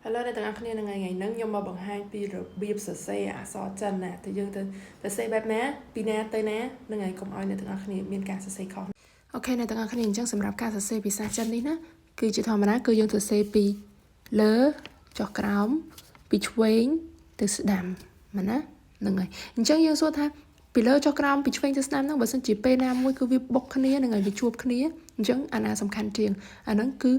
Hello អ្នកទាំងអស់គ្នាថ្ងៃនេះខ្ញុំមកបង្ហាញពីរបៀបសរសេរអក្សរចិនណាតែយើងទៅសរសេរបែបណាពីណាទៅណានឹងហើយកុំឲ្យអ្នកទាំងអស់គ្នាមានការសរសេរខុសអូខេអ្នកទាំងអស់គ្នាអញ្ចឹងសម្រាប់ការសរសេរភាសាចិននេះណាគឺជាធម្មតាគឺយើងសរសេរពីលើចុះក្រោមពីឆ្វេងទៅស្ដាំមែនណាហ្នឹងហើយអញ្ចឹងយើងសួរថាពីលើចុះក្រោមពីឆ្វេងទៅស្ដាំហ្នឹងបើសិនជាពេលណាមួយគឺវាបុកគ្នានឹងហើយវាជួបគ្នាអញ្ចឹងអាណាសំខាន់ជាងអាហ្នឹងគឺ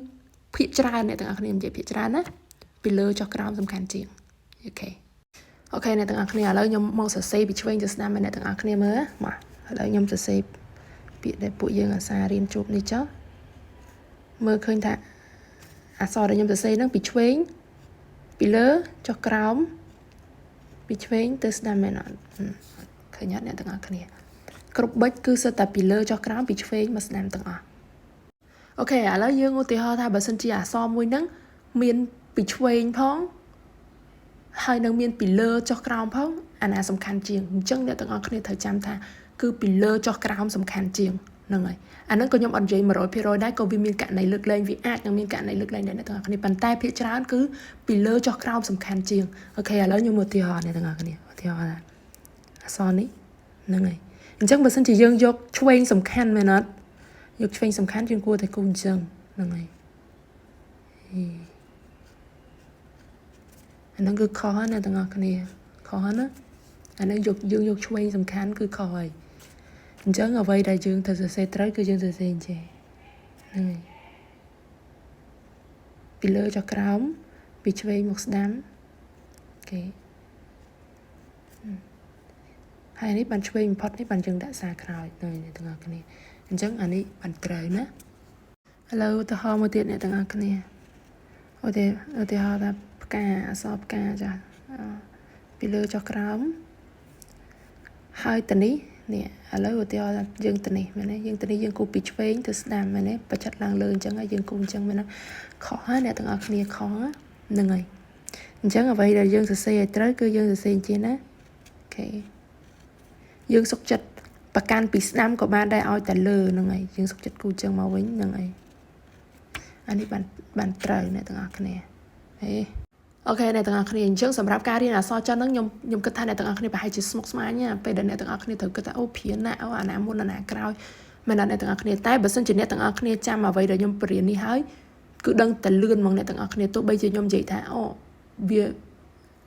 ភាគច្រើនអ្នកទាំងអស់គ្នានិយាយភាគច្រើនណាពីលើចុះក្រោមសំខាន់ជាងអូខេអ្នកទាំងអស់គ្នាឥឡូវខ្ញុំមកសរសេរពីឆ្វេងទៅស្ដាំអ្នកទាំងអស់គ្នាមើលមកឥឡូវខ្ញុំសរសេរពាក្យដែលពួកយើងអាសារៀនជួបនេះចុះមើលឃើញថាអក្សរដែលខ្ញុំសរសេរហ្នឹងពីឆ្វេងពីលើចុះក្រោមពីឆ្វេងទៅស្ដាំមែនអត់ឃើញអត់អ្នកទាំងអស់គ្នាគ្រប់បិចគឺសុទ្ធតែពីលើចុះក្រោមពីឆ្វេងមកស្ដាំទាំងអស់អូខេឥឡូវយើងឧទាហរណ៍ថាបើសិនជាអក្សរមួយហ្នឹងមានពីឆ្វេងផងហើយនឹងមានពីលើចុះក្រោមផងអាណាសំខាន់ជាងអញ្ចឹងអ្នកទាំងអស់គ្នាត្រូវចាំថាគឺពីលើចុះក្រោមសំខាន់ជាងហ្នឹងហើយអាហ្នឹងក៏ខ្ញុំអត់និយាយ 100% ដែរក៏វាមានករណីលើកលែងវាអាចនឹងមានករណីលើកលែងដែរអ្នកទាំងអស់គ្នាប៉ុន្តែភាគច្រើនគឺពីលើចុះក្រោមសំខាន់ជាងអូខេឥឡូវខ្ញុំឧទាហរណ៍អ្នកទាំងអស់គ្នាឧទាហរណ៍ថាអក្សរនេះហ្នឹងហើយអញ្ចឹងបើសិនជាយើងយកឆ្វេងសំខាន់មែនអត់យកឆ្វេងសំខាន់យើងគួរតែគូអញ្ចឹងហ្នឹងហើយអាហ្នឹងគឺខុសណាទាំងអស់គ្នាខុសណាអាហ្នឹងយើងយកឆ្វេងសំខាន់គឺខុសហើយអញ្ចឹងអ្វីដែលយើងត្រូវសរសេរត្រូវគឺយើងសរសេរអញ្ចឹងហ្នឹងហើយពីលើចុះក្រោមពីឆ្វេងមកស្ដាំអូខេហើយនេះបានឆ្វេងបំផុតនេះបានយើងដាក់សារក្រោយនៅទាំងអស់គ្នាអញ្ចឹងអានេះបានត្រូវណាឥឡូវឧទាហរណ៍មួយទៀតអ្នកទាំងអស់គ្នាឧទាហរណ៍ថាផ្កាអក្សរផ្កាចាពីលើចុះក្រោមហើយទៅនេះឥឡូវឧទាហរណ៍ថាយើងទៅនេះមែនទេយើងទៅនេះយើងគូពីឆ្វេងទៅស្ដាំមែនទេបច្ចិតឡើងលើអញ្ចឹងហើយយើងគូអញ្ចឹងមែនទេខុសហើយអ្នកទាំងអស់គ្នាខុសហ្នឹងហើយអញ្ចឹងអ្វីដែលយើងសរសេរឲ្យត្រូវគឺយើងសរសេរអញ្ចឹងណាអូខេយើងសុខចិត្តប្រកាន់ពីស្ដាំក៏បានដែរឲ្យតែលើហ្នឹងហើយយើងសុខចិត្តគូអញ្ចឹងមកវិញហ្នឹងហើយអានេះបានត្រូវអ្នកទាំងអស់គ្នាអូខេអ្នកទាំងអស់គ្នាអញ្ចឹងសម្រាប់ការរៀនអក្សរចិនហ្នឹងខ្ញុំគិតថាអ្នកទាំងអស់គ្នាប្រហែលជាស្មុគស្មាញណាពេលដែលអ្នកទាំងអស់គ្នាត្រូវគិតថាអូព្រានណាអូអាណាមុនអាណាក្រោយមែនអ្នកទាំងអស់គ្នាតែបើសិនជាអ្នកទាំងអស់គ្នាចាំអ្វីដែលខ្ញុំបរៀននេះហើយគឺដឹងតែលឿនមកអ្នកទាំងអស់គ្នាទោះបីជាខ្ញុំនិយាយថាអូវា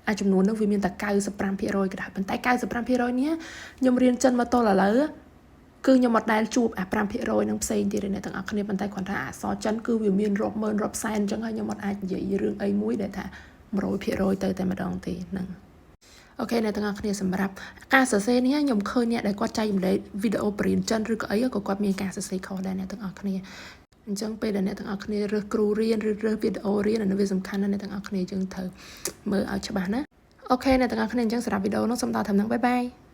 អាចំនួនហ្នឹងវាមានតែ 95% ក៏ដោយប៉ុន្តែ 95% នេះខ្ញុំរៀនចិនមកទល់ឥឡូវគឺខ្ញុំអត់ដែលជួបអា 5% នឹងផ្សេងទៀតទេអ្នកទាំងអស់គ្នាប៉ុន្តែគ្រាន់ថាអក្សរចិនគឺវាមានរាប់ម៉ឺនរាប់សែនអញ្ចឹងហើយខ្ញុំអត់អាចនិយាយរឿងអីមួយដែលថា 100% ទៅតែម្ដងទេហ្នឹងអូខេអ្នកទាំងអស់គ្នាសម្រាប់ការសរសេរនេះខ្ញុំឃើញអ្នកដែលគាត់ចែករំលែកវីដេអូបរៀនចិនឬក៏អីក៏គាត់មានការសរសេរខុសដែរអ្នកទាំងអស់គ្នាអញ្ចឹងពេលដែលអ្នកទាំងអស់គ្នារើសគ្រូរៀនឬរើសវីដេអូរៀនអានោះវាសំខាន់ណាស់អ្នកទាំងអស់គ្នាយើងត្រូវមើលឲ្យច្បាស់ណាអូខេអ្នកទាំងអស់គ្នាអញ្ចឹងសម្រាប់វីដេអូនោះសូមដល់ត្រឹមហ្នឹងបាយបាយ